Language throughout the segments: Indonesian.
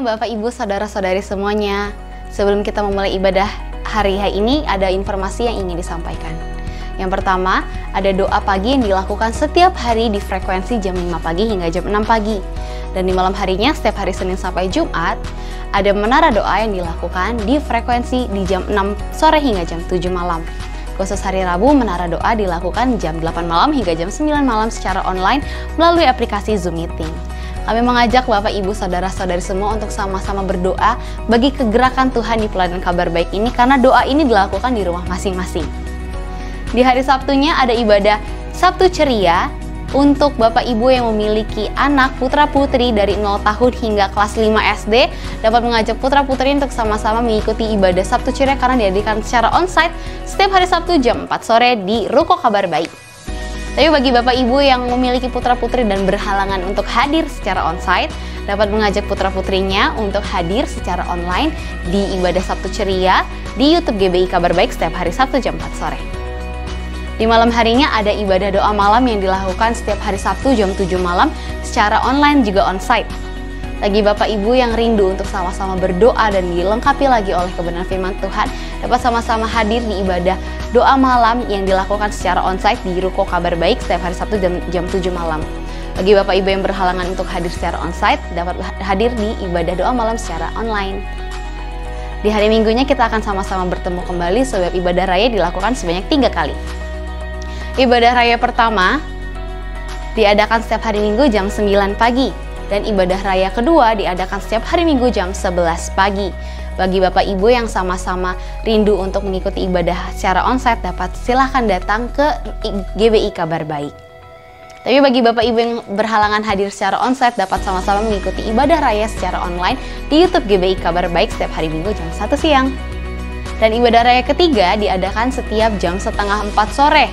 Bapak Ibu Saudara-saudari semuanya. Sebelum kita memulai ibadah hari ini, ada informasi yang ingin disampaikan. Yang pertama, ada doa pagi yang dilakukan setiap hari di frekuensi jam 5 pagi hingga jam 6 pagi. Dan di malam harinya, setiap hari Senin sampai Jumat, ada menara doa yang dilakukan di frekuensi di jam 6 sore hingga jam 7 malam. Khusus hari Rabu, menara doa dilakukan jam 8 malam hingga jam 9 malam secara online melalui aplikasi Zoom Meeting. Kami mengajak Bapak, Ibu, Saudara-saudari semua untuk sama-sama berdoa bagi kegerakan Tuhan di pelayanan kabar baik ini, karena doa ini dilakukan di rumah masing-masing. Di hari Sabtunya ada ibadah Sabtu Ceria untuk Bapak Ibu yang memiliki anak putra-putri dari 0 tahun hingga kelas 5 SD, dapat mengajak putra-putri untuk sama-sama mengikuti ibadah Sabtu Ceria karena diadakan secara onsite setiap hari Sabtu jam 4 sore di Ruko Kabar Baik. Tapi bagi Bapak Ibu yang memiliki putra-putri dan berhalangan untuk hadir secara onsite, dapat mengajak putra-putrinya untuk hadir secara online di ibadah Sabtu Ceria di YouTube GBI Kabar Baik setiap hari Sabtu jam 4 sore. Di malam harinya ada ibadah doa malam yang dilakukan setiap hari Sabtu jam 7 malam secara online juga onsite. Bagi Bapak Ibu yang rindu untuk sama-sama berdoa dan dilengkapi lagi oleh kebenaran firman Tuhan, dapat sama-sama hadir di ibadah doa malam yang dilakukan secara onsite di Ruko Kabar Baik setiap hari Sabtu jam 7 malam. Bagi Bapak Ibu yang berhalangan untuk hadir secara onsite, dapat hadir di ibadah doa malam secara online. Di hari Minggunya kita akan sama-sama bertemu kembali sebab ibadah raya dilakukan sebanyak 3 kali. Ibadah raya pertama diadakan setiap hari Minggu jam 9 pagi. Dan ibadah raya kedua diadakan setiap hari Minggu jam 11 pagi. Bagi Bapak Ibu yang sama-sama rindu untuk mengikuti ibadah secara onsite, dapat silahkan datang ke GBI Kabar Baik. Tapi bagi Bapak Ibu yang berhalangan hadir secara onsite, dapat sama-sama mengikuti ibadah raya secara online di YouTube GBI Kabar Baik setiap hari Minggu jam 1 siang. Dan ibadah raya ketiga diadakan setiap jam setengah 4 sore.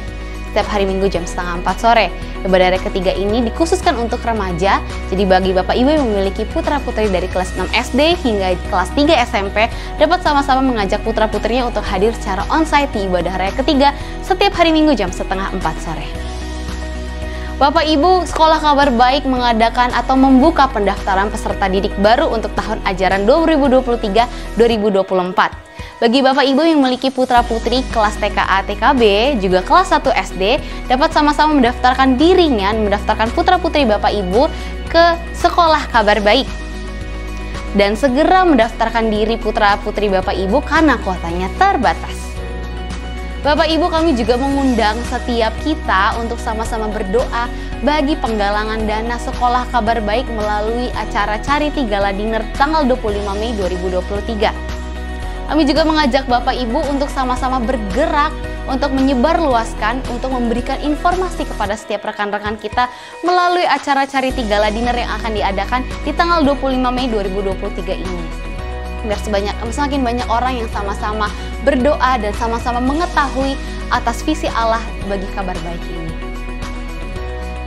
Setiap hari Minggu jam setengah 4 sore. Ibadah raya ketiga ini dikhususkan untuk remaja, jadi bagi Bapak Ibu yang memiliki putra-putri dari kelas 6 SD hingga kelas 3 SMP, dapat sama-sama mengajak putra-putrinya untuk hadir secara onsite di ibadah raya ketiga setiap hari Minggu jam setengah 4 sore. Bapak Ibu, Sekolah Kabar Baik mengadakan atau membuka pendaftaran peserta didik baru untuk tahun ajaran 2023-2024. Bagi Bapak Ibu yang memiliki putra-putri kelas TKA TKB, juga kelas 1 SD, dapat sama-sama mendaftarkan dirinya, mendaftarkan putra-putri Bapak Ibu ke Sekolah Kabar Baik. Dan segera mendaftarkan diri putra-putri Bapak Ibu karena kuotanya terbatas. Bapak Ibu, kami juga mengundang setiap kita untuk sama-sama berdoa bagi penggalangan dana Sekolah Kabar Baik melalui acara Charity Gala Dinner tanggal 25 Mei 2023. Kami juga mengajak Bapak Ibu untuk sama-sama bergerak untuk menyebarluaskan, untuk memberikan informasi kepada setiap rekan-rekan kita melalui acara Charity Gala Dinner yang akan diadakan di tanggal 25 Mei 2023 ini. Biar semakin banyak orang yang sama-sama berdoa dan sama-sama mengetahui atas visi Allah bagi kabar baik ini.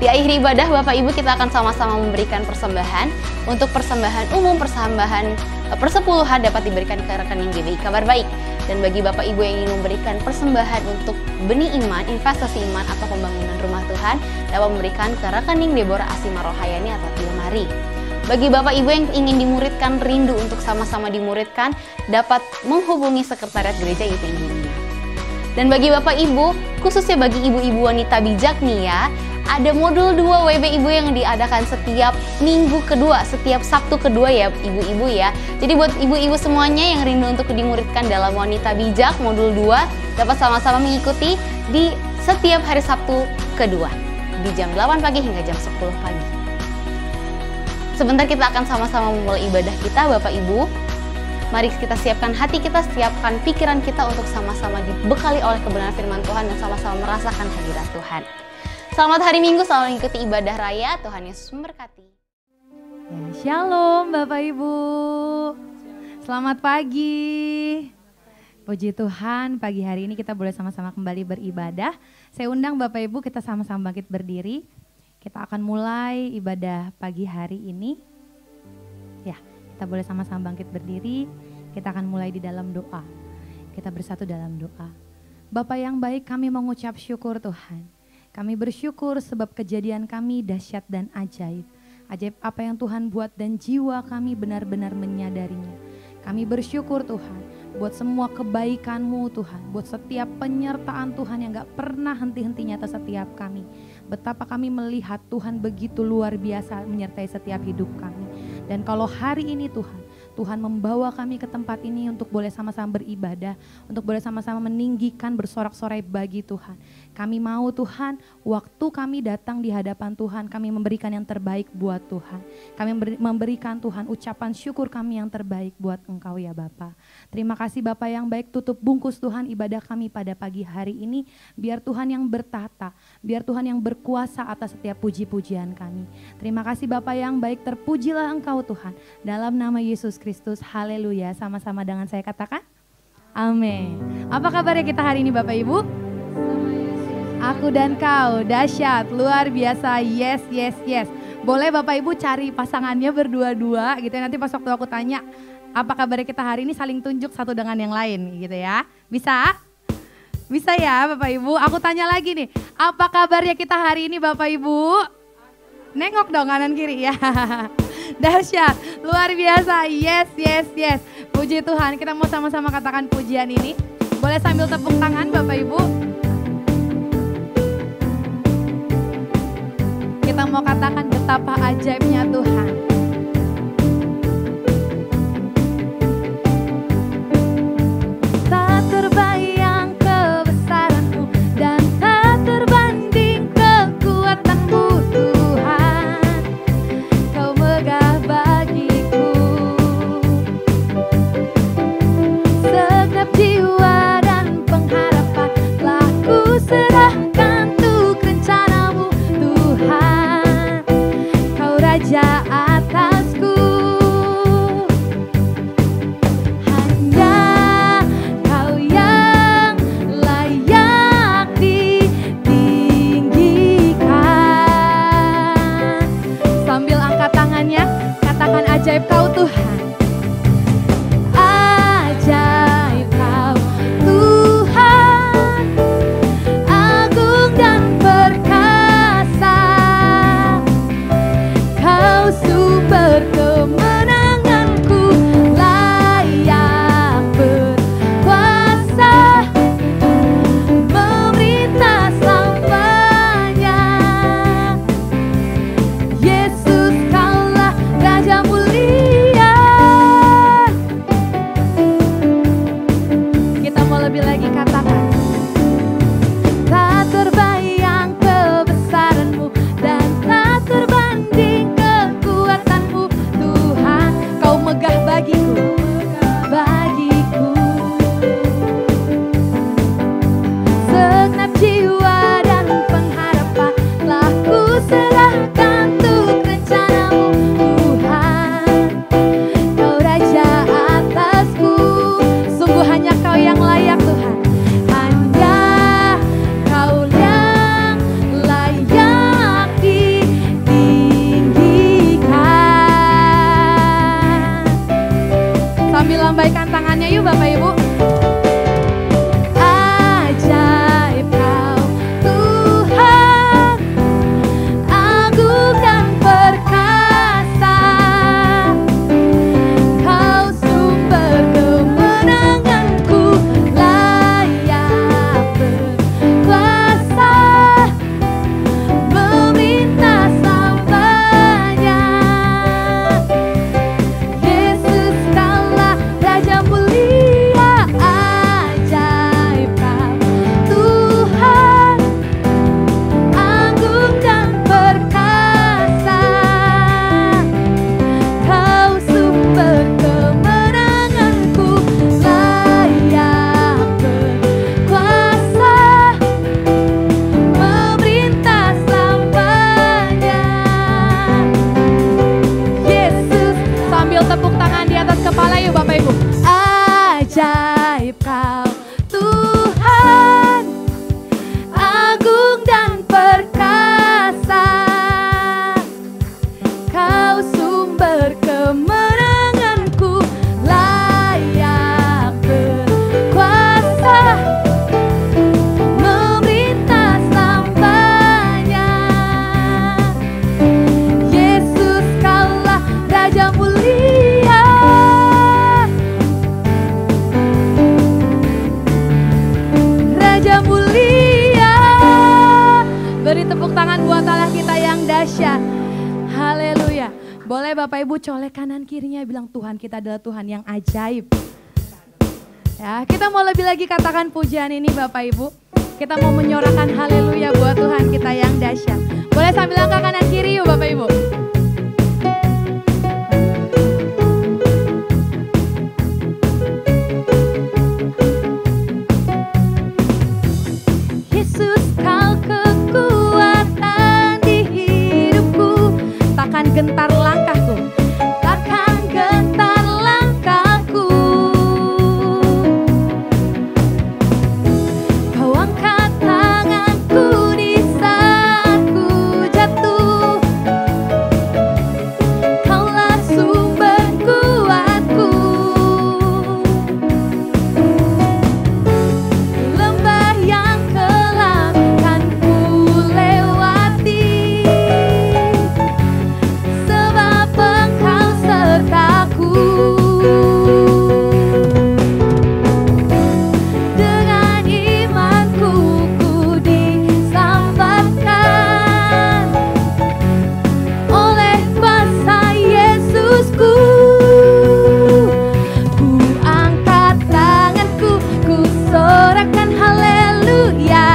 Di akhir ibadah, Bapak Ibu, kita akan sama-sama memberikan persembahan. Untuk persembahan umum, persembahan persepuluhan dapat diberikan ke rekening GBI Kabar Baik. Dan bagi Bapak Ibu yang ingin memberikan persembahan untuk benih iman, investasi iman, atau pembangunan rumah Tuhan, dapat memberikan ke rekening Deborah Asima Rohayani atau Tilmari. Bagi Bapak Ibu yang ingin dimuridkan, rindu untuk sama-sama dimuridkan, dapat menghubungi Sekretariat Gereja IPI. Dan bagi Bapak Ibu, khususnya bagi ibu-ibu wanita bijak nih ya, ada modul 2 WB Ibu yang diadakan setiap minggu kedua, setiap Sabtu kedua ya ibu-ibu ya. Jadi buat ibu-ibu semuanya yang rindu untuk dimuridkan dalam wanita bijak modul 2, dapat sama-sama mengikuti di setiap hari Sabtu kedua di jam 8 pagi hingga jam 10 pagi. Sebentar kita akan sama-sama memulai ibadah kita Bapak Ibu. Mari kita siapkan hati kita, siapkan pikiran kita untuk sama-sama dibekali oleh kebenaran firman Tuhan dan sama-sama merasakan hadirat Tuhan. Selamat hari Minggu, selamat mengikuti ibadah raya. Tuhan Yesus memberkati. Ya, shalom Bapak Ibu. Selamat pagi. Puji Tuhan, pagi hari ini kita boleh sama-sama kembali beribadah. Saya undang Bapak Ibu kita sama-sama bangkit berdiri. Kita akan mulai ibadah pagi hari ini. Ya, kita boleh sama-sama bangkit berdiri. Kita akan mulai di dalam doa. Kita bersatu dalam doa. Bapa yang baik, kami mengucap syukur Tuhan. Kami bersyukur sebab kejadian kami dahsyat dan ajaib. Ajaib apa yang Tuhan buat dan jiwa kami benar-benar menyadarinya. Kami bersyukur Tuhan buat semua kebaikan-Mu Tuhan, buat setiap penyertaan Tuhan yang gak pernah henti-hentinya atas setiap kami. Betapa kami melihat Tuhan begitu luar biasa menyertai setiap hidup kami. Dan kalau hari ini Tuhan membawa kami ke tempat ini untuk boleh sama-sama beribadah, untuk boleh sama-sama meninggikan bersorak-sorai bagi Tuhan. Kami mau Tuhan, waktu kami datang di hadapan Tuhan, kami memberikan yang terbaik buat Tuhan. Kami memberikan Tuhan ucapan syukur kami yang terbaik buat Engkau ya Bapa. Terima kasih Bapa yang baik, tutup bungkus Tuhan ibadah kami pada pagi hari ini. Biar Tuhan yang bertata, biar Tuhan yang berkuasa atas setiap puji-pujian kami. Terima kasih Bapa yang baik, terpujilah Engkau Tuhan. Dalam nama Yesus Kristus, haleluya. Sama-sama dengan saya katakan, amin. Apa kabarnya kita hari ini Bapak Ibu? Aku dan kau, dahsyat, luar biasa, yes, yes, yes. Boleh Bapak Ibu cari pasangannya berdua-dua gitu ya. Nanti pas waktu aku tanya, apa kabarnya kita hari ini, saling tunjuk satu dengan yang lain gitu ya. Bisa? Bisa ya Bapak Ibu? Aku tanya lagi nih, apa kabarnya kita hari ini Bapak Ibu? Nengok dong kanan kiri ya. Dahsyat, luar biasa, yes, yes, yes. Puji Tuhan, kita mau sama-sama katakan pujian ini. Boleh sambil tepuk tangan Bapak Ibu. Kita mau katakan betapa ajaibnya Tuhan. Tak terbayang kebesaran-Mu dan tak terbanding kekuatan-Mu Tuhan. Kau megah bagiku. Segenap jiwa dan pengharapan telah ku serahkan untuk rencana-Mu Tuhan. Raja atasku, hanya Kau yang layak ditinggikan. Sambil angkat tangannya, katakan ajaib Kau Tuhan. Ajaib Kau Tuhan, agung dan perkasa. Kau sumber kemenanganku, layak berkuasa, memerintah selamanya. Yesus Kaulah Raja mulia. Beri tepuk tangan buat Allah kita yang dahsyat. Haleluya. Boleh Bapak Ibu colek kanan kirinya bilang Tuhan kita adalah Tuhan yang ajaib. Ya, kita mau lebih lagi katakan pujian ini Bapak Ibu. Kita mau menyorakan haleluya buat Tuhan kita yang dahsyat. Boleh sambil langkah kanan kiri yuk Bapak Ibu. Yesus kau kekuatan di hidupku, takkan gentar langkahku, takkan gentar langkahku. Kau angkat tanganku di saat ku jatuh, Kaulah sumber kuatku. Lembah yang kelam kan ku lewati, sebab Engkau sertaku. Dengan imanku ku disambarkan oleh kuasa Yesusku. Ku angkat tanganku, ku sorakan haleluya.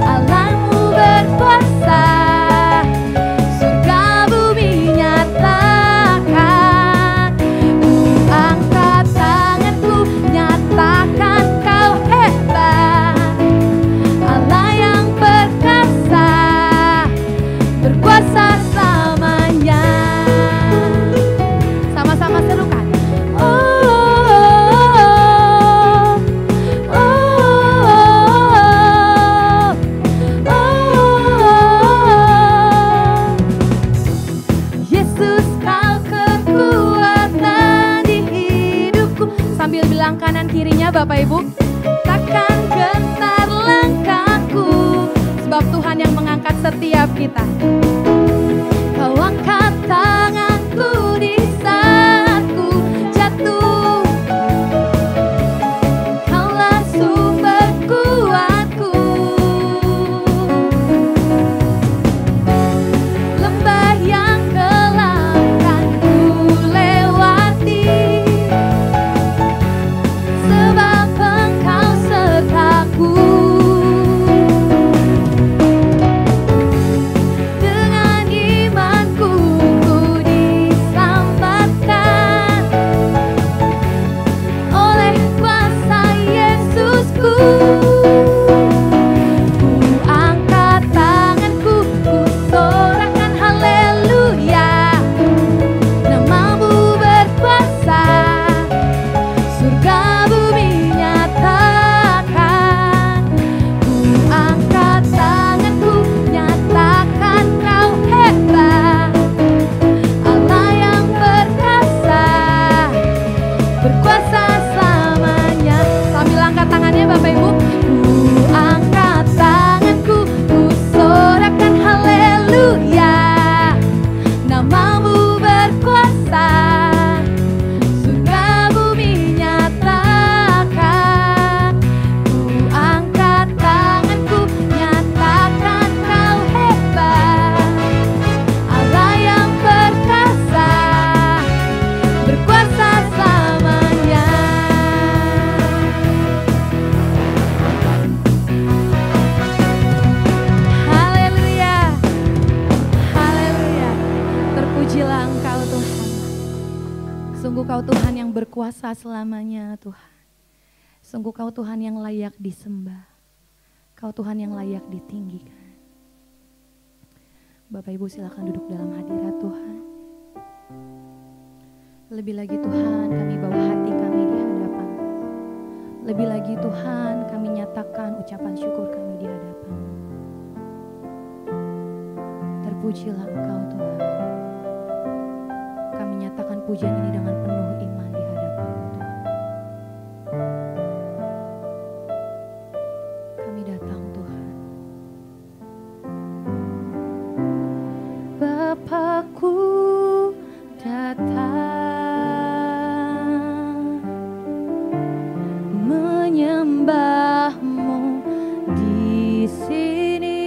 Allahmu berkuasa, surga bumi nyatakan. Ku angkat tanganku, nyatakan kau hebat. Allah yang perkasa, berkuasa selamanya. Sama-sama serukan. Oh, oh, oh, oh. Yesus kau kekuatan di hidupku. Sambil bilang kanan kirinya Bapak Ibu, takkan gentar langkahku, sebab Tuhan yang mengangkat setiap kita. Kau angkat tanganku di saat ku jatuh, Kaulah sumber kuatku. Lembah yang kelam kan ku lewati, sebab Engkau sertaku. Dengan imanku ku disambarkan oleh kuasa Yesusku. Ku angkat tanganku, ku sorakan haleluya. Namamu berkuasa, surga bumi nyatakan. Ku angkat tanganku, nyatakan kau hebat. Allah yang perkasa, berkuasa selamanya. Sambil angkat tangannya Bapak Ibu. Ku angkat tanganku, ku sorakan haleluya. Namamu berkuasa, surga bumi nyatakan. Ku angkat tanganku, nyatakan kau hebat. Allah yang perkasa, berkuasa selamanya. Haleluya, haleluya. Terpujilah Engkau Tuhan. Sungguh Kau Tuhan yang berkuasa selamanya Tuhan. Sungguh Kau Tuhan yang layak disembah. Kau Tuhan yang layak ditinggikan. Bapak Ibu silakan duduk dalam hadirat Tuhan. Lebih lagi Tuhan kami bawa hati kami di hadapan. Lebih lagi Tuhan kami nyatakan ucapan syukur kami di hadapan. Terpujilah Engkau Tuhan. Kami nyatakan pujian ini dengan penuh iman di hadapan Tuhan. Kami datang Tuhan. Bapakku datang menyembahmu di sini.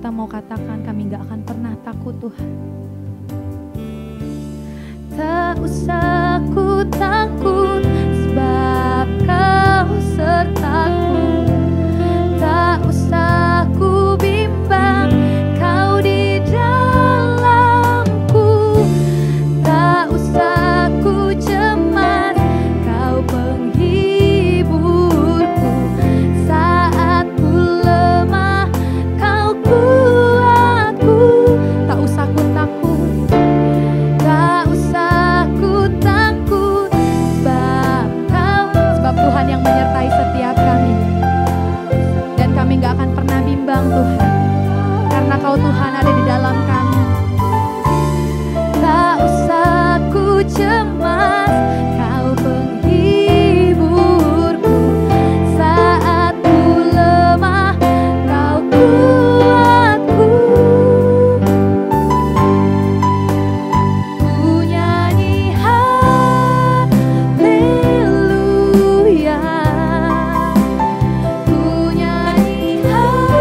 kita mau katakan kami gak akan pernah takut Tuhan. Tak usah ku takut sebab Kau sertaku. Tak usah ku bimbang, Kau di dalamku. Tak usah ku cemas, Kau penghiburku. Saat ku lemah, Kau kuatku. Tak usah ku takut, tak usah ku takut, sebab Tuhan yang menyertai setiap kami. Dan kami gak akan pernah bimbang Tuhan, karena Kau Tuhan ada di dalam kami. Tak usah ku cemas, Kau penghiburku. Saat ku lemah, Kau kuatku. Ku nyanyi haleluya, ku nyanyi haleluya.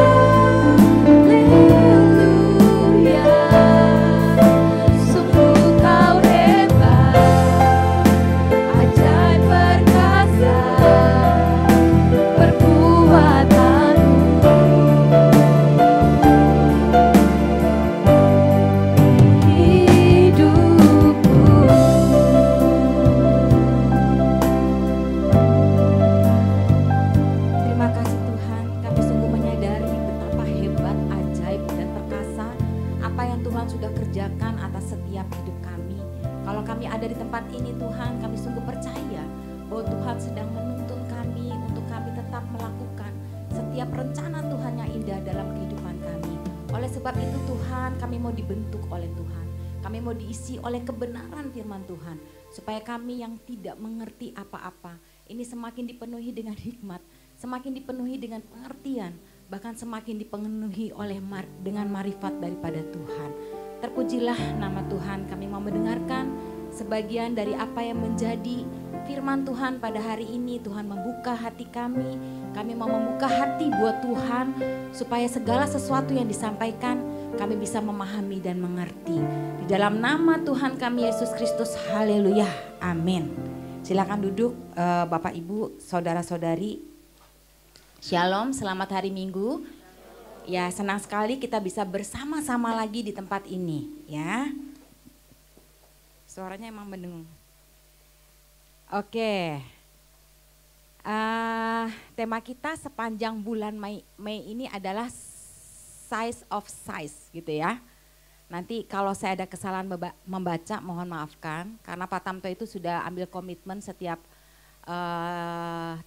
Sungguh Kau hebat, ajaib perkasa, perbuatanmu hidupku. Terima kasih Tuhan, kami sungguh menyadari betapa hebat, ajaib, dan perkasa apa yang Tuhan sudah kerjakan atas setiap hidup kami. Kalau kami ada di tempat ini Tuhan, kami sungguh percaya bahwa Tuhan sedang menuntun kami untuk kami tetap melakukan setiap rencana Tuhan yang indah dalam kehidupan kami. Oleh sebab itu Tuhan, kami mau dibentuk oleh Tuhan. Kami mau diisi oleh kebenaran firman Tuhan, supaya kami yang tidak mengerti apa-apa ini semakin dipenuhi dengan hikmat, semakin dipenuhi dengan pengertian, bahkan semakin dipenuhi oleh dengan marifat daripada Tuhan. Terpujilah nama Tuhan. Kami mau mendengarkan sebagian dari apa yang menjadi firman Tuhan pada hari ini. Tuhan membuka hati kami mau membuka hati buat Tuhan, supaya segala sesuatu yang disampaikan kami bisa memahami dan mengerti. Di dalam nama Tuhan kami Yesus Kristus, haleluya, amin. Silakan duduk Bapak Ibu, Saudara-saudari. Shalom, selamat hari Minggu. Ya, senang sekali kita bisa bersama-sama lagi di tempat ini, ya. Suaranya emang mendengung. Oke. Tema kita sepanjang bulan Mei ini adalah size of size, gitu ya. Nanti kalau saya ada kesalahan membaca, mohon maafkan, karena Pak Tamto itu sudah ambil komitmen setiap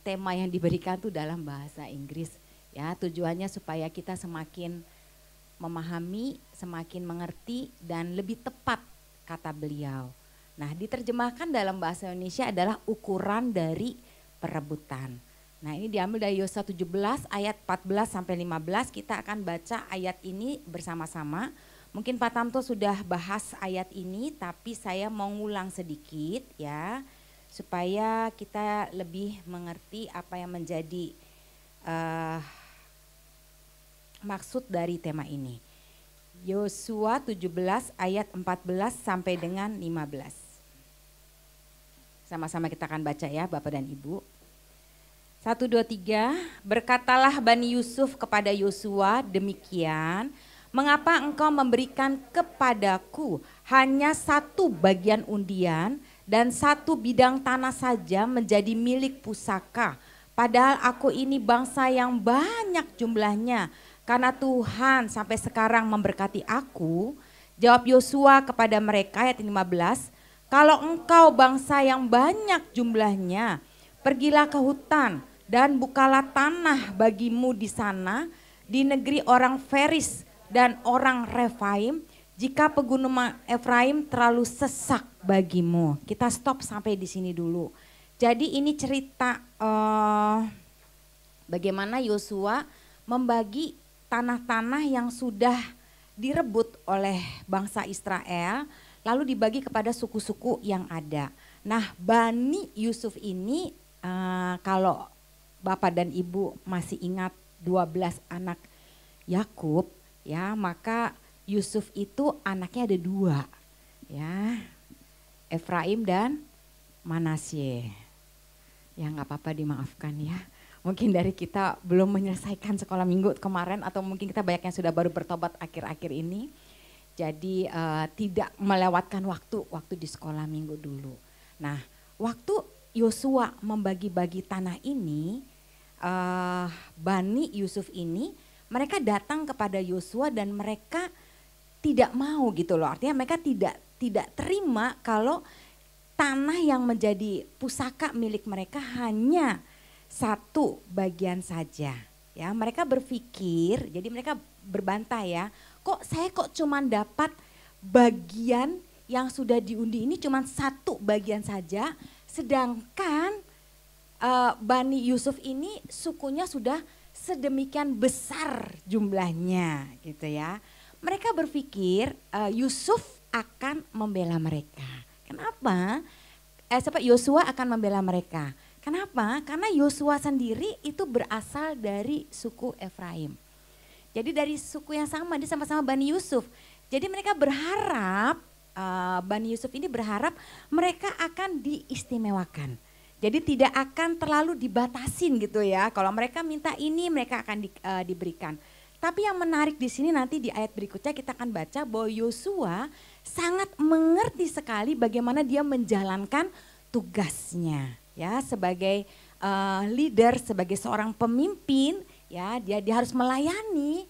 tema yang diberikan itu dalam bahasa Inggris. Ya, tujuannya supaya kita semakin memahami, semakin mengerti, dan lebih tepat kata beliau. Nah, diterjemahkan dalam bahasa Indonesia adalah ukuran dari perebutan. Nah, ini diambil dari Yosua 17 ayat 14 sampai 15. Kita akan baca ayat ini bersama-sama. Mungkin Pak Tamto sudah bahas ayat ini, tapi saya mau ngulang sedikit ya, supaya kita lebih mengerti apa yang menjadi maksud dari tema ini. Yosua 17 ayat 14 sampai dengan 15. Sama-sama kita akan baca ya Bapak dan Ibu. 1, 2, 3, berkatalah Bani Yusuf kepada Yosua, demikian, mengapa engkau memberikan kepadaku hanya 1 bagian undian dan 1 bidang tanah saja menjadi milik pusaka, padahal aku ini bangsa yang banyak jumlahnya, karena Tuhan sampai sekarang memberkati aku. Jawab Yosua kepada mereka ayat 15, kalau engkau bangsa yang banyak jumlahnya, pergilah ke hutan dan bukalah tanah bagimu di sana, di negeri orang Feris dan orang Refaim, jika pegunungan Efraim terlalu sesak bagimu. Kita stop sampai di sini dulu. Jadi ini cerita bagaimana Yosua membagi tanah-tanah yang sudah direbut oleh bangsa Israel, lalu dibagi kepada suku-suku yang ada. Nah, Bani Yusuf ini kalau Bapak dan Ibu masih ingat 12 anak Yakub, Ya, maka Yusuf itu anaknya ada 2, ya, Efraim dan Manasye. Ya nggak apa-apa, dimaafkan ya. Mungkin dari kita belum menyelesaikan sekolah minggu kemarin, atau mungkin kita banyak yang sudah baru bertobat akhir-akhir ini. Jadi tidak melewatkan waktu di sekolah minggu dulu. Nah, waktu Yosua membagi-bagi tanah ini, Bani Yusuf ini, mereka datang kepada Yosua dan mereka tidak mau gitu loh. Artinya mereka tidak terima kalau tanah yang menjadi pusaka milik mereka hanya satu bagian saja. Ya, mereka berpikir, jadi mereka berbantah ya, saya cuman dapat bagian yang sudah diundi ini cuman satu bagian saja, sedangkan Bani Yusuf ini sukunya sudah sedemikian besar jumlahnya gitu ya. Mereka berpikir Yusuf akan membela mereka. Kenapa? Yosua akan membela mereka. Kenapa? Karena Yosua sendiri itu berasal dari suku Efraim. Jadi dari suku yang sama, dia sama-sama Bani Yusuf. Jadi mereka berharap, Bani Yusuf ini berharap mereka akan diistimewakan. Jadi tidak akan terlalu dibatasin gitu ya. Kalau mereka minta ini, mereka akan diberikan. Tapi yang menarik di sini nanti di ayat berikutnya kita akan baca bahwa Yosua sangat mengerti sekali bagaimana dia menjalankan tugasnya. Ya, sebagai leader, sebagai seorang pemimpin, ya dia harus melayani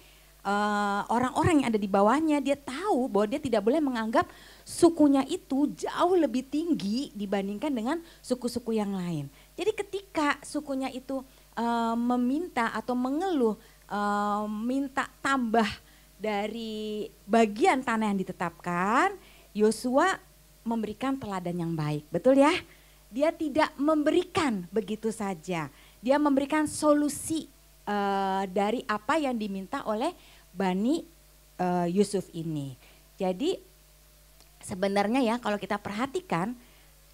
orang-orang yang ada di bawahnya. Dia tahu bahwa dia tidak boleh menganggap sukunya itu jauh lebih tinggi dibandingkan dengan suku-suku yang lain. Jadi ketika sukunya itu meminta atau mengeluh, minta tambah dari bagian tanah yang ditetapkan, Yosua memberikan teladan yang baik, betul ya? Dia tidak memberikan begitu saja. Dia memberikan solusi dari apa yang diminta oleh Bani Yusuf ini. Jadi sebenarnya ya kalau kita perhatikan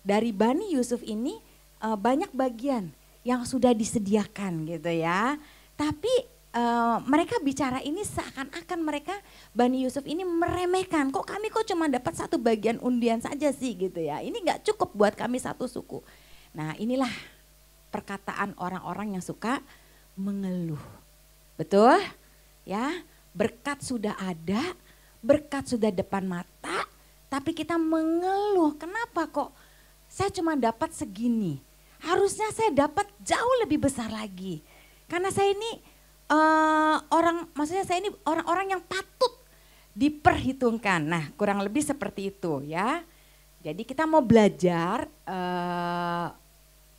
dari Bani Yusuf ini banyak bagian yang sudah disediakan gitu ya. Tapi mereka bicara ini seakan-akan mereka Bani Yusuf ini meremehkan. Kami cuma dapat satu bagian undian saja sih gitu ya. Ini gak cukup buat kami satu suku. Nah inilah perkataan orang-orang yang suka mengeluh. Betul? Ya, berkat sudah ada, berkat sudah depan mata, tapi kita mengeluh. Kenapa kok saya cuma dapat segini? Harusnya saya dapat jauh lebih besar lagi. Karena saya ini maksudnya saya ini orang-orang yang patut diperhitungkan. Nah, kurang lebih seperti itu ya. Jadi kita mau belajar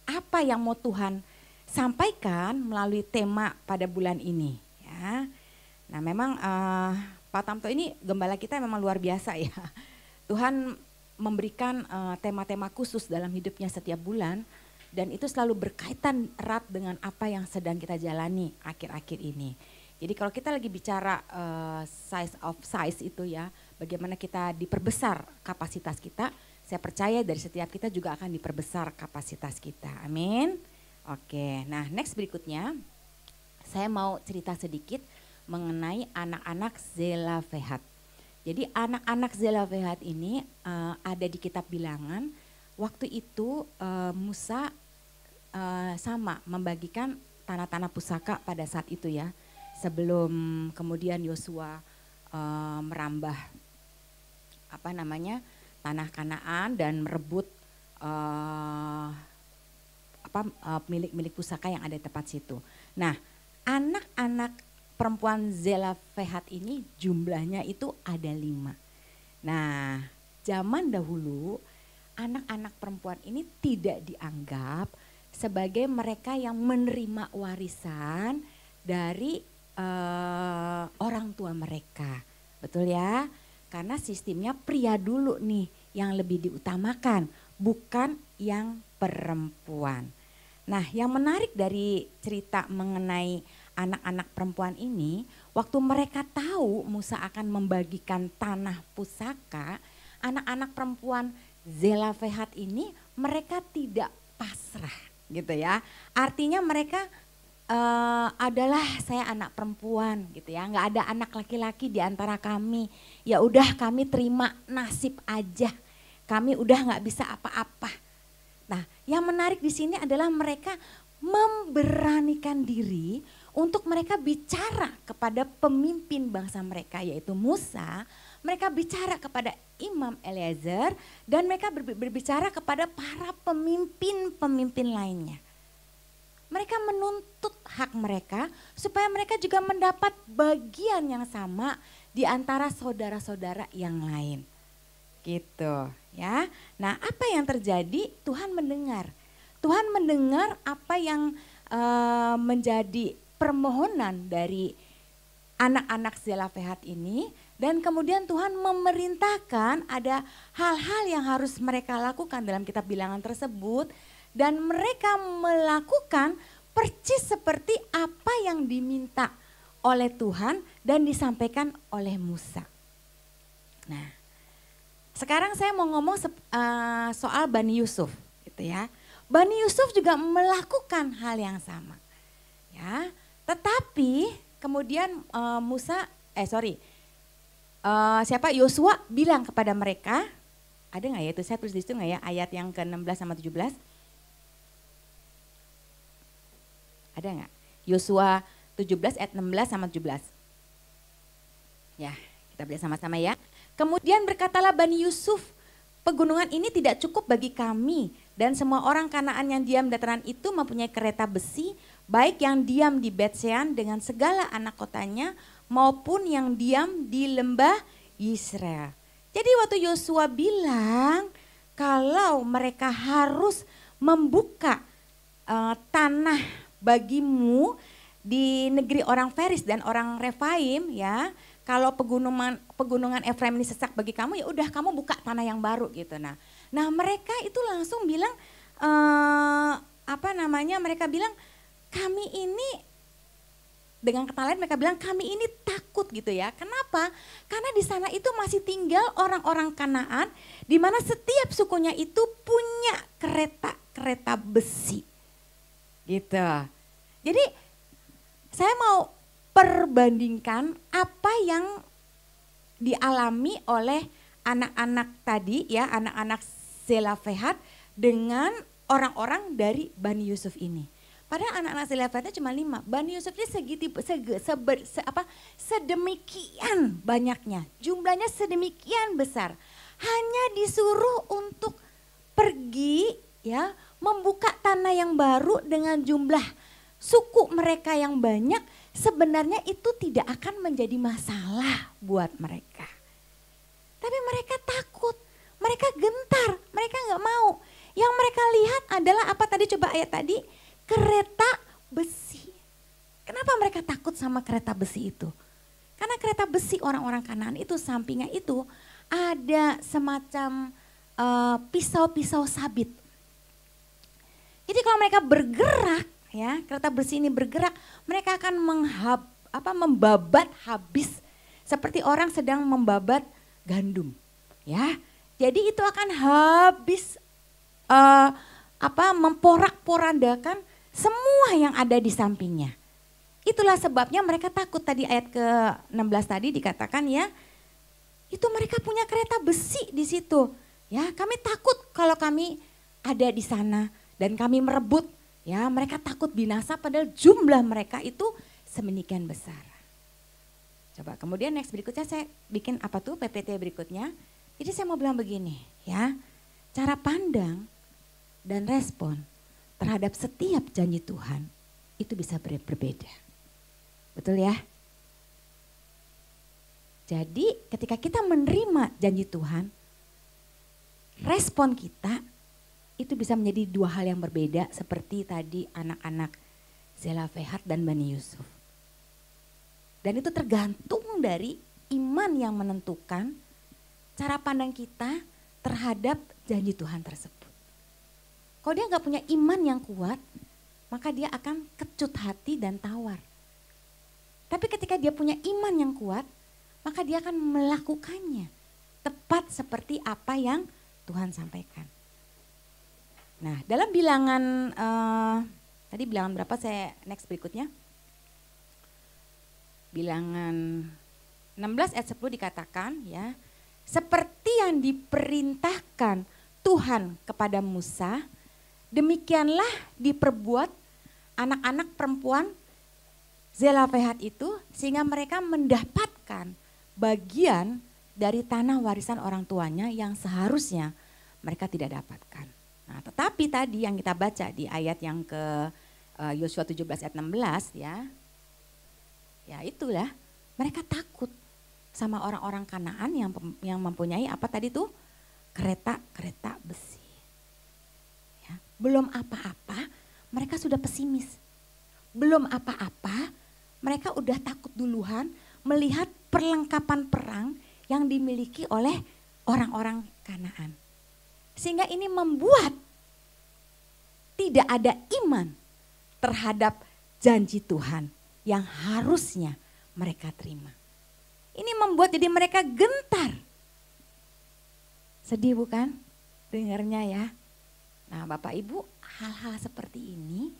apa yang mau Tuhan sampaikan melalui tema pada bulan ini ya. Nah, memang Pak Tamto ini gembala kita memang luar biasa ya. Tuhan memberikan tema-tema khusus dalam hidupnya setiap bulan. Dan itu selalu berkaitan erat dengan apa yang sedang kita jalani akhir-akhir ini. Jadi kalau kita lagi bicara size itu ya, bagaimana kita diperbesar kapasitas kita, saya percaya dari setiap kita juga akan diperbesar kapasitas kita. Amin. Oke, nah next berikutnya saya mau cerita sedikit mengenai anak-anak Zelafehat. Jadi anak-anak Zelafehat ini ada di kitab Bilangan. Waktu itu Musa sama membagikan tanah-tanah pusaka pada saat itu ya. Sebelum kemudian Yosua merambah tanah Kanaan dan merebut milik-milik pusaka yang ada di tempat situ. Nah, anak-anak perempuan Zelafehat ini jumlahnya itu ada 5. Nah, zaman dahulu anak-anak perempuan ini tidak dianggap sebagai mereka yang menerima warisan dari orang tua mereka. Betul ya? Karena sistemnya pria dulu nih yang lebih diutamakan, bukan yang perempuan. Nah, yang menarik dari cerita mengenai anak-anak perempuan ini, waktu mereka tahu Musa akan membagikan tanah pusaka, anak-anak perempuan Zelafehat ini mereka tidak pasrah gitu ya. Artinya mereka adalah saya anak perempuan gitu ya, nggak ada anak laki-laki di antara kami. Ya udah kami terima nasib aja, kami udah nggak bisa apa-apa. Nah, yang menarik di sini adalah mereka memberanikan diri untuk mereka bicara kepada pemimpin bangsa mereka yaitu Musa. Mereka bicara kepada Imam Eliezer dan mereka berbicara kepada para pemimpin-pemimpin lainnya. Mereka menuntut hak mereka supaya mereka juga mendapat bagian yang sama di antara saudara-saudara yang lain. Gitu ya. Nah, apa yang terjadi? Tuhan mendengar. Tuhan mendengar apa yang menjadi permohonan dari anak-anak Zelofehad ini, dan kemudian Tuhan memerintahkan ada hal-hal yang harus mereka lakukan dalam kitab Bilangan tersebut. Dan mereka melakukan persis seperti apa yang diminta oleh Tuhan dan disampaikan oleh Musa. Nah, sekarang saya mau ngomong soal Bani Yusuf, gitu ya. Bani Yusuf juga melakukan hal yang sama, ya. Tetapi kemudian Yosua bilang kepada mereka, ada nggak ya itu saya tulis di situ nggak ya ayat yang ke-16 sama 17? Ada nggak? Yosua 17 ayat 16 sama 17. Ya, kita lihat sama-sama ya. Kemudian berkatalah Bani Yusuf, pegunungan ini tidak cukup bagi kami dan semua orang Kanaan yang diam di dataran itu mempunyai kereta besi, baik yang diam di Bet-Sean dengan segala anak kotanya maupun yang diam di lembah Yisrael. Jadi waktu Yosua bilang kalau mereka harus membuka tanah bagimu di negeri orang Feris dan orang Refaim, ya. Kalau pegunungan Efraim ini sesak bagi kamu, ya udah kamu buka tanah yang baru gitu. Nah mereka itu langsung bilang mereka bilang kami ini, dengan kata lain mereka bilang kami ini takut gitu ya. Kenapa? Karena di sana itu masih tinggal orang-orang Kanaan di mana setiap sukunya itu punya kereta besi. Gitu. Jadi saya mau perbandingkan apa yang dialami oleh anak-anak tadi ya, anak-anak Zelofehad dengan orang-orang dari Bani Yusuf ini. Padahal anak-anak Zelofehadnya cuma 5, Bani Yusufnya sedemikian banyaknya, jumlahnya sedemikian besar. Hanya disuruh untuk pergi ya, membuka tanah yang baru dengan jumlah suku mereka yang banyak, sebenarnya itu tidak akan menjadi masalah buat mereka. Tapi mereka takut, mereka gentar, mereka nggak mau. Yang mereka lihat adalah apa tadi, coba ayat tadi, kereta besi. Kenapa mereka takut sama kereta besi itu? Karena kereta besi orang-orang Kanaan itu sampingnya itu ada semacam pisau-pisau sabit. Jadi kalau mereka bergerak, ya kereta besi ini bergerak, mereka akan membabat habis seperti orang sedang membabat gandum, ya. Jadi itu akan habis memporak-porandakan semua yang ada di sampingnya. Itulah sebabnya mereka takut. Tadi ayat ke-16 tadi dikatakan ya, itu mereka punya kereta besi di situ. Ya, kami takut kalau kami ada di sana dan kami merebut. Ya, mereka takut binasa padahal jumlah mereka itu sedemikian besar. Coba kemudian next berikutnya saya bikin apa tuh PPT berikutnya. Jadi saya mau bilang begini ya, cara pandang dan respon terhadap setiap janji Tuhan itu bisa berbeda. Betul ya? Jadi ketika kita menerima janji Tuhan, respon kita itu bisa menjadi dua hal yang berbeda seperti tadi anak-anak Zelofehad dan Bani Yusuf. Dan itu tergantung dari iman yang menentukan cara pandang kita terhadap janji Tuhan tersebut. Kalau dia nggak punya iman yang kuat, maka dia akan kecut hati dan tawar. Tapi ketika dia punya iman yang kuat, maka dia akan melakukannya tepat seperti apa yang Tuhan sampaikan. Nah, dalam Bilangan Tadi bilangan berapa, saya next berikutnya. Bilangan 16 ayat 10 dikatakan ya, seperti yang diperintahkan Tuhan kepada Musa, demikianlah diperbuat anak-anak perempuan Zelofehad itu, sehingga mereka mendapatkan bagian dari tanah warisan orang tuanya yang seharusnya mereka tidak dapatkan. Nah, tetapi tadi yang kita baca di ayat yang ke Yosua 17 ayat 16 ya, ya itulah mereka takut sama orang-orang Kanaan yang mempunyai apa tadi tuh, kereta-kereta besi. Ya, belum apa-apa mereka sudah pesimis. Belum apa-apa mereka udah takut duluan melihat perlengkapan perang yang dimiliki oleh orang-orang Kanaan. Sehingga ini membuat tidak ada iman terhadap janji Tuhan yang harusnya mereka terima. Ini membuat jadi mereka gentar. Sedih bukan? Dengarnya ya. Nah Bapak Ibu, hal-hal seperti ini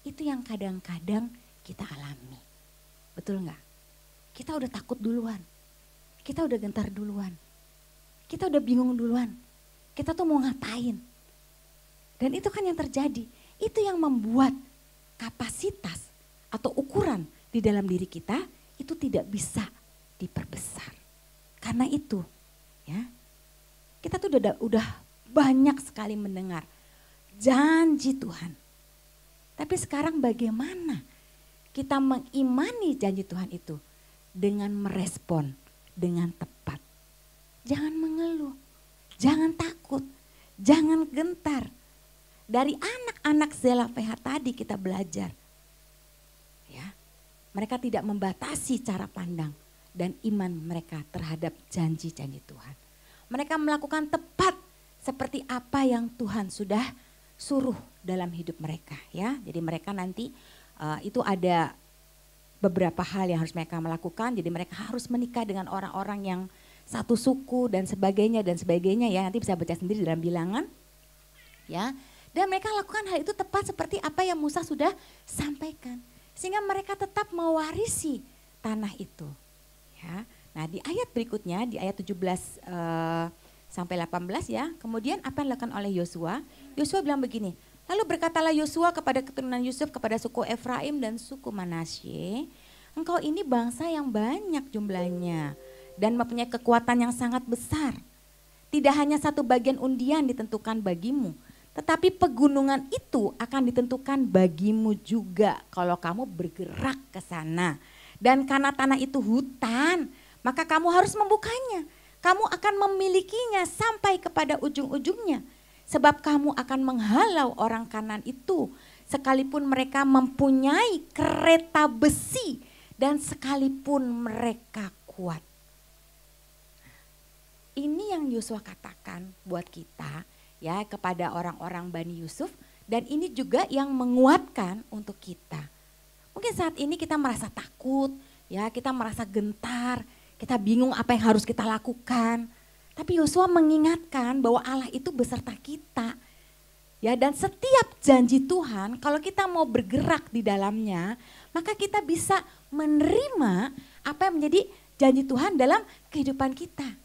itu yang kadang-kadang kita alami. Betul nggak? Kita udah takut duluan. Kita udah gentar duluan. Kita udah bingung duluan. Kita tuh mau ngapain? Dan itu kan yang terjadi. Itu yang membuat kapasitas atau ukuran di dalam diri kita itu tidak bisa diperbesar. Karena itu ya, kita tuh udah banyak sekali mendengar janji Tuhan. Tapi sekarang bagaimana kita mengimani janji Tuhan itu dengan merespon dengan tepat. Jangan mengeluh, jangan takut, jangan gentar. Dari anak-anak Zelofehad tadi kita belajar. Ya, mereka tidak membatasi cara pandang dan iman mereka terhadap janji-janji Tuhan. Mereka melakukan tepat seperti apa yang Tuhan sudah suruh dalam hidup mereka ya. Jadi mereka nanti itu ada beberapa hal yang harus mereka melakukan. Jadi mereka harus menikah dengan orang-orang yang satu suku dan sebagainya ya. Nanti bisa baca sendiri dalam bilangan ya. Dan mereka lakukan hal itu tepat seperti apa yang Musa sudah sampaikan. Sehingga mereka tetap mewarisi tanah itu. Ya. Nah di ayat berikutnya, di ayat 17 sampai 18 ya. Kemudian apa yang dilakukan oleh Yosua? Yosua bilang begini, lalu berkatalah Yosua kepada keturunan Yusuf, kepada suku Efraim dan suku Manasye, engkau ini bangsa yang banyak jumlahnya dan mempunyai kekuatan yang sangat besar. Tidak hanya satu bagian undian ditentukan bagimu, tetapi pegunungan itu akan ditentukan bagimu juga kalau kamu bergerak ke sana. Dan karena tanah itu hutan, maka kamu harus membukanya. Kamu akan memilikinya sampai kepada ujung-ujungnya. Sebab kamu akan menghalau orang Kanaan itu, sekalipun mereka mempunyai kereta besi dan sekalipun mereka kuat. Ini yang Yosua katakan buat kita ya, kepada orang-orang Bani Yusuf, dan ini juga yang menguatkan untuk kita. Mungkin saat ini kita merasa takut, ya kita merasa gentar, kita bingung apa yang harus kita lakukan. Tapi Yosua mengingatkan bahwa Allah itu beserta kita. Ya, dan setiap janji Tuhan kalau kita mau bergerak di dalamnya, maka kita bisa menerima apa yang menjadi janji Tuhan dalam kehidupan kita.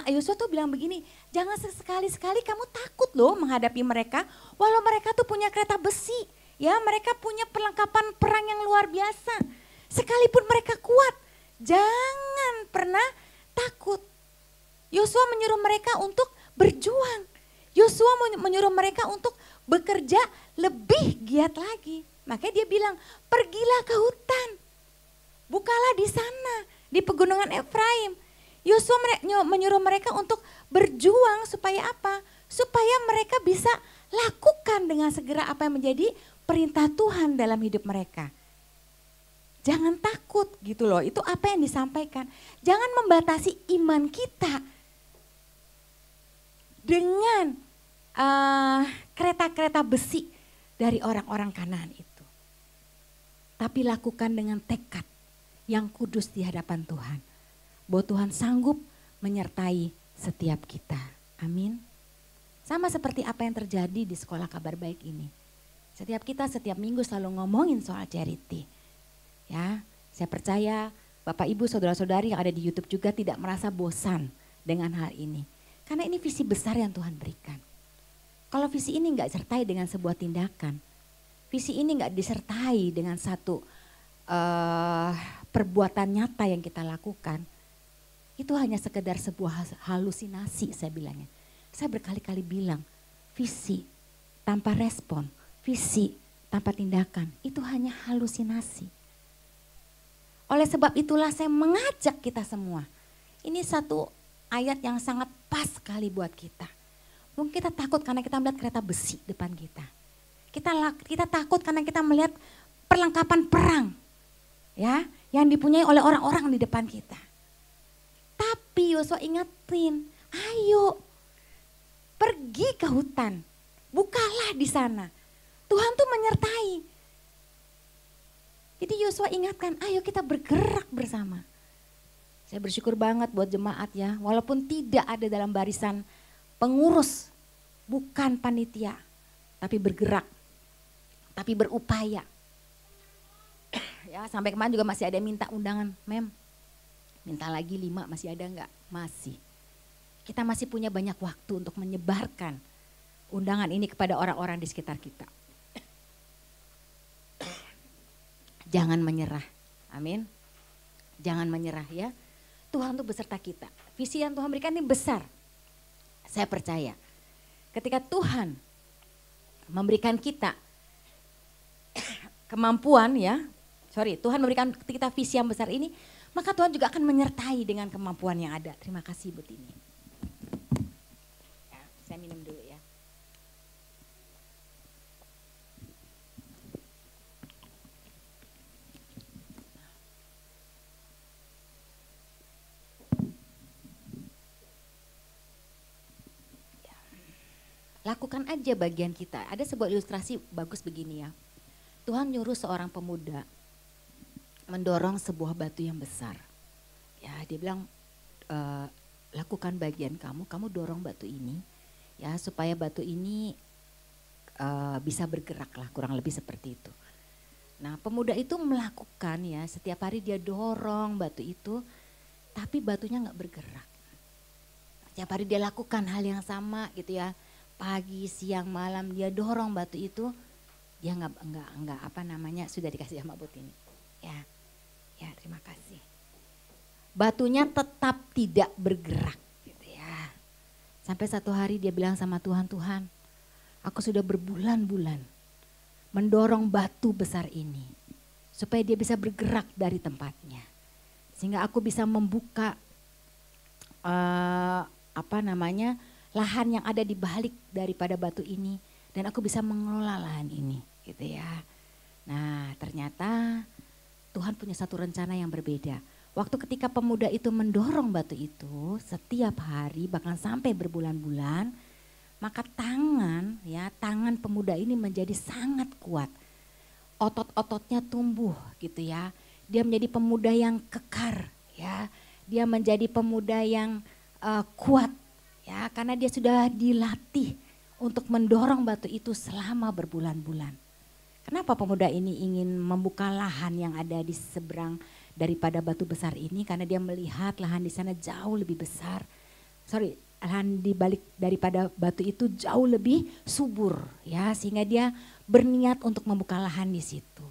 Yosua tuh bilang begini, jangan sekali-sekali kamu takut loh menghadapi mereka, walau mereka tuh punya kereta besi, ya mereka punya perlengkapan perang yang luar biasa. Sekalipun mereka kuat, jangan pernah takut. Yosua menyuruh mereka untuk berjuang. Yosua menyuruh mereka untuk bekerja lebih giat lagi. Makanya dia bilang, pergilah ke hutan, bukalah di sana, di pegunungan Efraim. Yosua menyuruh mereka untuk berjuang supaya apa? Supaya mereka bisa lakukan dengan segera apa yang menjadi perintah Tuhan dalam hidup mereka. Jangan takut gitu loh, itu apa yang disampaikan. Jangan membatasi iman kita dengan kereta-kereta besi dari orang-orang Kanaan itu. Tapi lakukan dengan tekad yang kudus di hadapan Tuhan. Bahwa Tuhan sanggup menyertai setiap kita. Amin. Sama seperti apa yang terjadi di sekolah Kabar Baik ini. Setiap minggu selalu ngomongin soal charity. Ya, saya percaya Bapak Ibu saudara-saudari yang ada di YouTube juga tidak merasa bosan dengan hal ini. Karena ini visi besar yang Tuhan berikan. Kalau visi ini enggak disertai dengan sebuah tindakan, visi ini enggak disertai dengan satu perbuatan nyata yang kita lakukan, itu hanya sekedar sebuah halusinasi saya bilangnya. Saya berkali-kali bilang, visi tanpa respon, visi tanpa tindakan, itu hanya halusinasi. Oleh sebab itulah saya mengajak kita semua. Ini satu ayat yang sangat pas sekali buat kita. Mungkin kita takut karena kita melihat kereta besi depan kita. Kita takut karena kita melihat perlengkapan perang, ya, yang dipunyai oleh orang-orang di depan kita. Tapi Yosua ingetin, ayo pergi ke hutan, bukalah di sana. Tuhan tuh menyertai. Jadi Yosua ingatkan, ayo kita bergerak bersama. Saya bersyukur banget buat jemaat ya, walaupun tidak ada dalam barisan pengurus, bukan panitia, tapi bergerak, tapi berupaya. Ya, sampai kemarin juga masih ada yang minta undangan, Mem. Minta lagi 5, masih ada enggak? Masih. Kita masih punya banyak waktu untuk menyebarkan undangan ini kepada orang-orang di sekitar kita. Jangan menyerah, amin. Jangan menyerah ya. Tuhan tuh beserta kita. Visi yang Tuhan berikan ini besar. Saya percaya ketika Tuhan memberikan kita kemampuan ya. Tuhan memberikan kita visi yang besar ini, maka Tuhan juga akan menyertai dengan kemampuan yang ada. Terima kasih Bu Tini. Ya, saya minum dulu ya. Lakukan aja bagian kita. Ada sebuah ilustrasi bagus begini ya. Tuhan nyuruh seorang pemuda mendorong sebuah batu yang besar. Ya, dia bilang lakukan bagian kamu dorong batu ini ya supaya batu ini bisa bergerak lah, kurang lebih seperti itu. Nah, pemuda itu melakukan ya, setiap hari dia dorong batu itu, tapi batunya nggak bergerak. Setiap hari dia lakukan hal yang sama gitu ya. Pagi, siang, malam dia dorong batu itu, dia nggak apa namanya, sudah dikasih sama Bu Tini. Ya terima kasih. Batunya tetap tidak bergerak gitu ya. Sampai satu hari dia bilang sama Tuhan, Tuhan, aku sudah berbulan-bulan mendorong batu besar ini supaya dia bisa bergerak dari tempatnya, sehingga aku bisa membuka lahan yang ada di balik daripada batu ini, dan aku bisa mengelola lahan ini gitu ya. Nah, ternyata Tuhan punya satu rencana yang berbeda. Waktu ketika pemuda itu mendorong batu itu setiap hari bahkan sampai berbulan-bulan, maka tangan pemuda ini menjadi sangat kuat. Otot-ototnya tumbuh gitu ya. Dia menjadi pemuda yang kekar ya. Dia menjadi pemuda yang kuat ya, karena dia sudah dilatih untuk mendorong batu itu selama berbulan-bulan. Kenapa pemuda ini ingin membuka lahan yang ada di seberang daripada batu besar ini? Karena dia melihat lahan di sana jauh lebih besar. Lahan di balik daripada batu itu jauh lebih subur ya, sehingga dia berniat untuk membuka lahan di situ.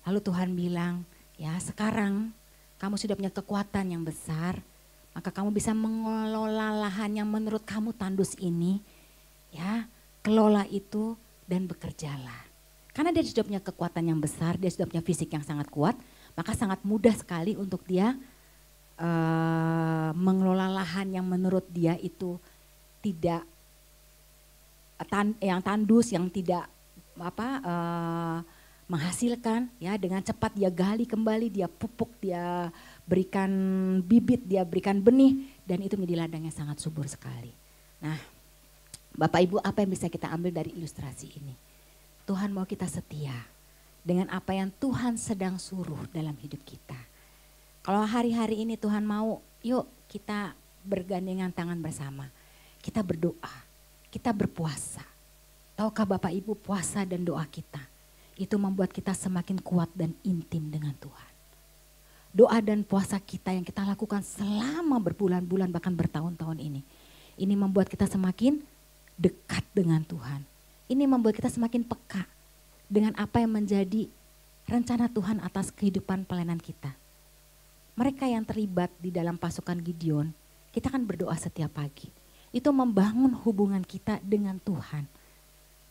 Lalu Tuhan bilang, ya sekarang kamu sudah punya kekuatan yang besar, maka kamu bisa mengelola lahan yang menurut kamu tandus ini. Ya, kelola itu dan bekerjalah. Karena dia sudah punya kekuatan yang besar, dia sudah punya fisik yang sangat kuat, maka sangat mudah sekali untuk dia mengelola lahan yang menurut dia itu tidak yang tandus, yang tidak menghasilkan. Ya, dengan cepat dia gali kembali, dia pupuk, dia berikan bibit, dia berikan benih, dan itu menjadi ladang yang sangat subur sekali. Nah, Bapak Ibu, apa yang bisa kita ambil dari ilustrasi ini? Tuhan mau kita setia dengan apa yang Tuhan sedang suruh dalam hidup kita. Kalau hari-hari ini Tuhan mau, yuk kita bergandengan tangan bersama. Kita berdoa, kita berpuasa. Tahukah Bapak Ibu, puasa dan doa kita itu membuat kita semakin kuat dan intim dengan Tuhan. Doa dan puasa kita yang kita lakukan selama berbulan-bulan bahkan bertahun-tahun ini membuat kita semakin dekat dengan Tuhan. Ini membuat kita semakin peka dengan apa yang menjadi rencana Tuhan atas kehidupan pelayanan kita. Mereka yang terlibat di dalam pasukan Gideon, kita kan berdoa setiap pagi. Itu membangun hubungan kita dengan Tuhan.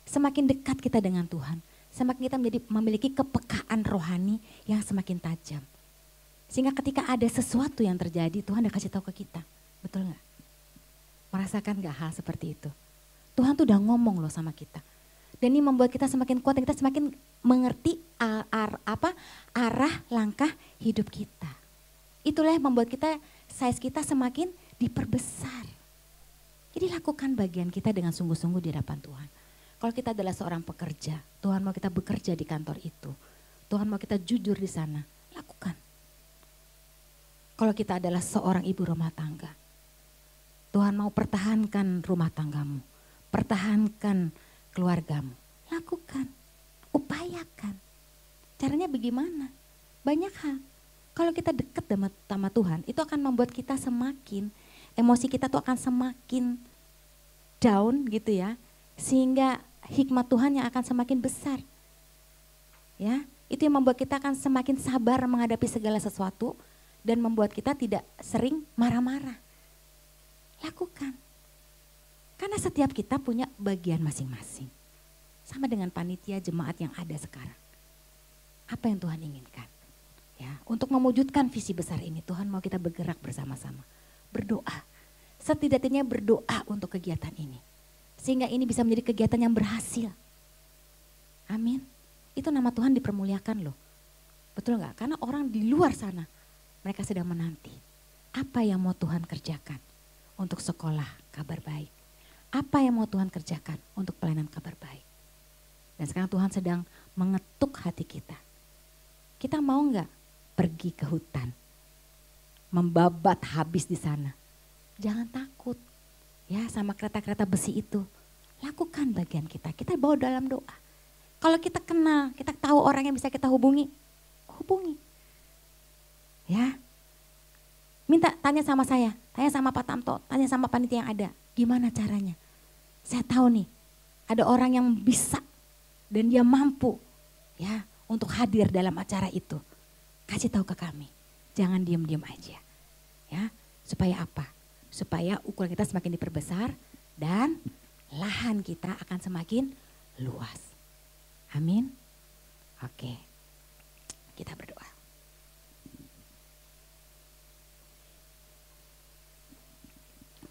Semakin dekat kita dengan Tuhan, semakin kita memiliki kepekaan rohani yang semakin tajam. Sehingga ketika ada sesuatu yang terjadi, Tuhan udah kasih tahu ke kita. Betul gak? Merasakan gak hal seperti itu? Tuhan tuh udah ngomong loh sama kita. Dan ini membuat kita semakin kuat dan kita semakin mengerti arah langkah hidup kita. Itulah yang membuat kita, size kita semakin diperbesar. Jadi lakukan bagian kita dengan sungguh-sungguh di hadapan Tuhan. Kalau kita adalah seorang pekerja, Tuhan mau kita bekerja di kantor itu. Tuhan mau kita jujur di sana, lakukan. Kalau kita adalah seorang ibu rumah tangga, Tuhan mau pertahankan rumah tanggamu, pertahankan keluargamu, lakukan, upayakan. Caranya bagaimana? Banyak hal. Kalau kita dekat sama Tuhan, itu akan membuat kita semakin, emosi kita tuh akan semakin down gitu ya. Sehingga hikmat Tuhan yang akan semakin besar. Ya, itu yang membuat kita akan semakin sabar menghadapi segala sesuatu dan membuat kita tidak sering marah-marah. Lakukan. Karena setiap kita punya bagian masing-masing. Sama dengan panitia jemaat yang ada sekarang. Apa yang Tuhan inginkan? Ya, untuk mewujudkan visi besar ini Tuhan mau kita bergerak bersama-sama. Berdoa. Setidaknya berdoa untuk kegiatan ini. Sehingga ini bisa menjadi kegiatan yang berhasil. Amin. Itu nama Tuhan dipermuliakan loh. Betul gak? Karena orang di luar sana mereka sedang menanti. Apa yang mau Tuhan kerjakan untuk sekolah kabar baik? Apa yang mau Tuhan kerjakan untuk pelayanan kabar baik? Dan sekarang Tuhan sedang mengetuk hati kita. Kita mau gak pergi ke hutan? Membabat habis di sana. Jangan takut. Ya, sama kereta-kereta besi itu. Lakukan bagian kita. Kita bawa dalam doa. Kalau kita kenal, kita tahu orang yang bisa kita hubungi. Hubungi. Ya. Minta tanya sama saya, tanya sama Pak Tamto, tanya sama panitia yang ada. Gimana caranya? Saya tahu nih, ada orang yang bisa dan dia mampu ya untuk hadir dalam acara itu. Kasih tahu ke kami. Jangan diam-diam aja. Ya, supaya apa? Supaya ukuran kita semakin diperbesar dan lahan kita akan semakin luas. Amin. Oke, kita berdoa.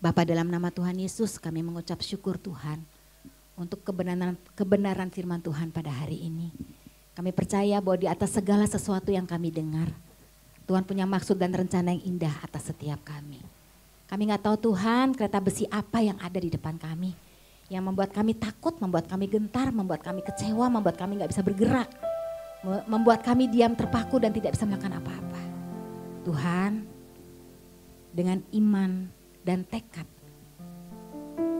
Bapa, dalam nama Tuhan Yesus kami mengucap syukur Tuhan untuk kebenaran firman Tuhan pada hari ini. Kami percaya bahwa di atas segala sesuatu yang kami dengar, Tuhan punya maksud dan rencana yang indah atas setiap kami. Kami gak tahu Tuhan kereta besi apa yang ada di depan kami. Yang membuat kami takut, membuat kami gentar, membuat kami kecewa, membuat kami gak bisa bergerak. Membuat kami diam terpaku dan tidak bisa melakukan apa-apa. Tuhan, dengan iman dan tekad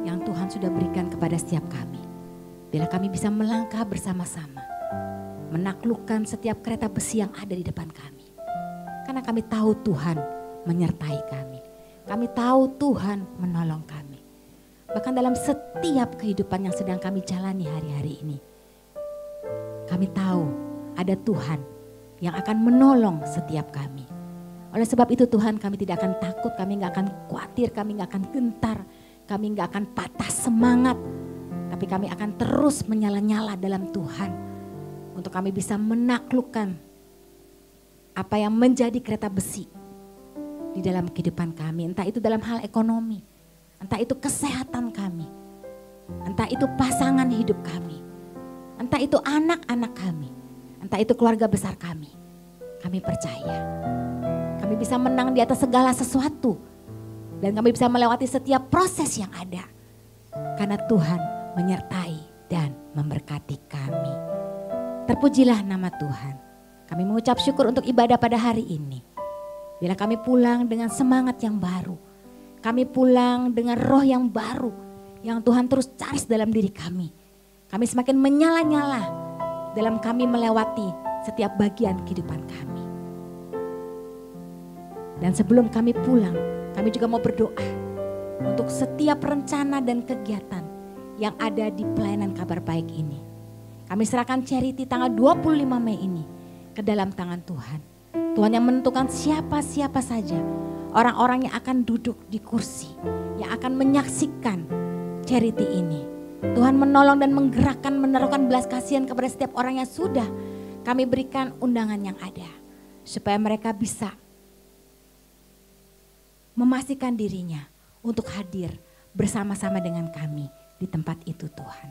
yang Tuhan sudah berikan kepada setiap kami. Bila kami bisa melangkah bersama-sama. Menaklukkan setiap kereta besi yang ada di depan kami. Karena kami tahu Tuhan menyertai kami. Kami tahu Tuhan menolong kami. Bahkan dalam setiap kehidupan yang sedang kami jalani hari-hari ini. Kami tahu ada Tuhan yang akan menolong setiap kami. Oleh sebab itu Tuhan, kami tidak akan takut, kami gak akan khawatir, kami gak akan gentar. Kami gak akan patah semangat. Tapi kami akan terus menyala-nyala dalam Tuhan. Untuk kami bisa menaklukkan apa yang menjadi kereta besi di dalam kehidupan kami. Entah itu dalam hal ekonomi, entah itu kesehatan kami, entah itu pasangan hidup kami, entah itu anak-anak kami, entah itu keluarga besar kami. Kami percaya kami bisa menang di atas segala sesuatu dan kami bisa melewati setiap proses yang ada karena Tuhan menyertai dan memberkati kami. Terpujilah nama Tuhan. Kami mengucap syukur untuk ibadah pada hari ini. Bila kami pulang dengan semangat yang baru. Kami pulang dengan roh yang baru. Yang Tuhan terus cari dalam diri kami. Kami semakin menyala-nyala dalam kami melewati setiap bagian kehidupan kami. Dan sebelum kami pulang, kami juga mau berdoa untuk setiap rencana dan kegiatan yang ada di pelayanan Kabar Baik ini. Kami serahkan Charity tanggal 25 Mei ini ke dalam tangan Tuhan. Tuhan yang menentukan siapa-siapa saja orang-orang yang akan duduk di kursi, yang akan menyaksikan Charity ini. Tuhan menolong dan menggerakkan, menaruhkan belas kasihan kepada setiap orang yang sudah kami berikan undangan yang ada. Supaya mereka bisa memastikan dirinya untuk hadir bersama-sama dengan kami di tempat itu Tuhan.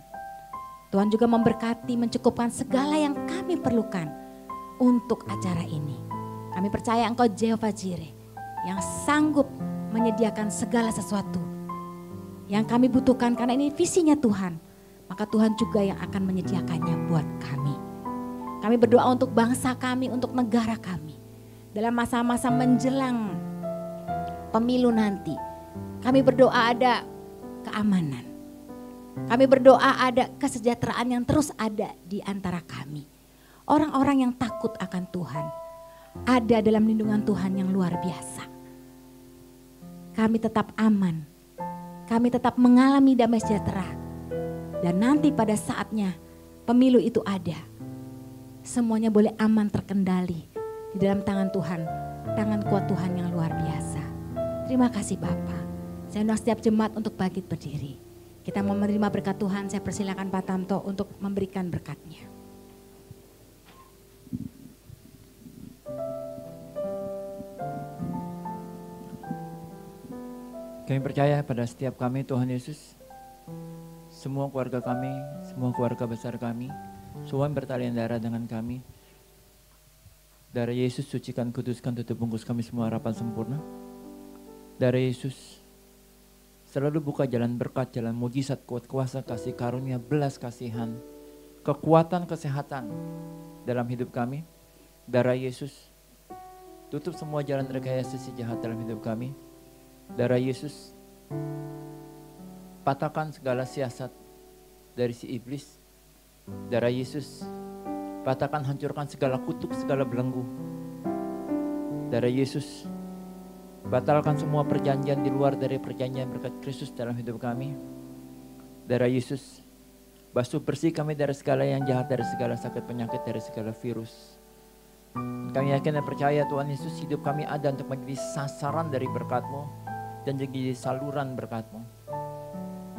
Tuhan juga memberkati, mencukupkan segala yang kami perlukan untuk acara ini. Kami percaya Engkau Jehovah Jireh yang sanggup menyediakan segala sesuatu yang kami butuhkan karena ini visinya Tuhan. Maka Tuhan juga yang akan menyediakannya buat kami. Kami berdoa untuk bangsa kami, untuk negara kami. Dalam masa-masa menjelang pemilu nanti, kami berdoa ada keamanan. Kami berdoa ada kesejahteraan yang terus ada di antara kami. Orang-orang yang takut akan Tuhan, ada dalam lindungan Tuhan yang luar biasa. Kami tetap aman, kami tetap mengalami damai sejahtera. Dan nanti pada saatnya pemilu itu ada, semuanya boleh aman terkendali di dalam tangan Tuhan, tangan kuat Tuhan yang luar biasa. Terima kasih Bapak. Saya undang setiap jemaat untuk bangkit berdiri. Kita mau menerima berkat Tuhan, saya persilakan Pak Tamto untuk memberikan berkatnya. Kami percaya pada setiap kami Tuhan Yesus, semua keluarga kami, semua keluarga besar kami, semua yang bertalian darah dengan kami. Darah Yesus sucikan, kuduskan, tutup bungkus kami semua harapan sempurna. Darah Yesus selalu buka jalan berkat, jalan mujizat, kuat kuasa, kasih karunia, belas kasihan, kekuatan, kesehatan dalam hidup kami. Darah Yesus tutup semua jalan rekayasa si jahat dalam hidup kami. Darah Yesus patahkan segala siasat dari si iblis. Darah Yesus patahkan, hancurkan segala kutuk, segala belenggu. Darah Yesus batalkan semua perjanjian di luar dari perjanjian berkat Kristus dalam hidup kami. Darah Yesus basuh bersih kami dari segala yang jahat, dari segala sakit penyakit, dari segala virus. Kami yakin dan percaya Tuhan Yesus, hidup kami ada untuk menjadi sasaran dari berkat-Mu dan jadi saluran berkat-Mu.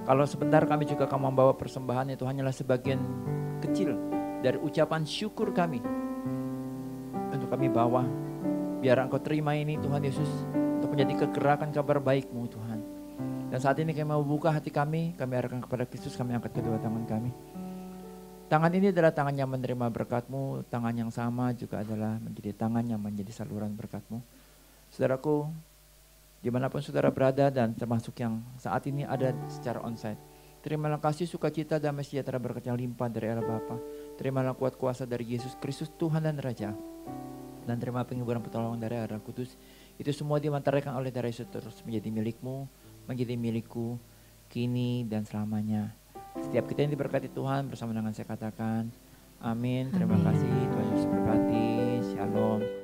Kalau sebentar kami juga akan membawa persembahan, itu hanyalah sebagian kecil dari ucapan syukur kami untuk kami bawa. Biar Engkau terima ini Tuhan Yesus, untuk menjadi kegerakan kabar baik-Mu Tuhan. Dan saat ini kami mau buka hati kami arahkan kepada Kristus, kami angkat kedua tangan kami. Tangan ini adalah tangan yang menerima berkat-Mu, tangan yang sama juga adalah menjadi tangan yang menjadi saluran berkat-Mu. Saudaraku, dimanapun saudara berada dan termasuk yang saat ini ada secara onsite, terimalah kasih, sukacita, damai sejahtera, berkat yang limpah dari Allah Bapa. Terimalah kuat kuasa dari Yesus Kristus Tuhan dan Raja. Dan terima penghiburan pertolongan dari Roh Kudus. Itu semua dimantarkan oleh darah Yesus terus menjadi milik-Mu, menjadi milikku, kini dan selamanya. Setiap kita yang diberkati Tuhan bersama dengan saya katakan, amin. Terima kasih, Tuhan Yesus berkati. Shalom.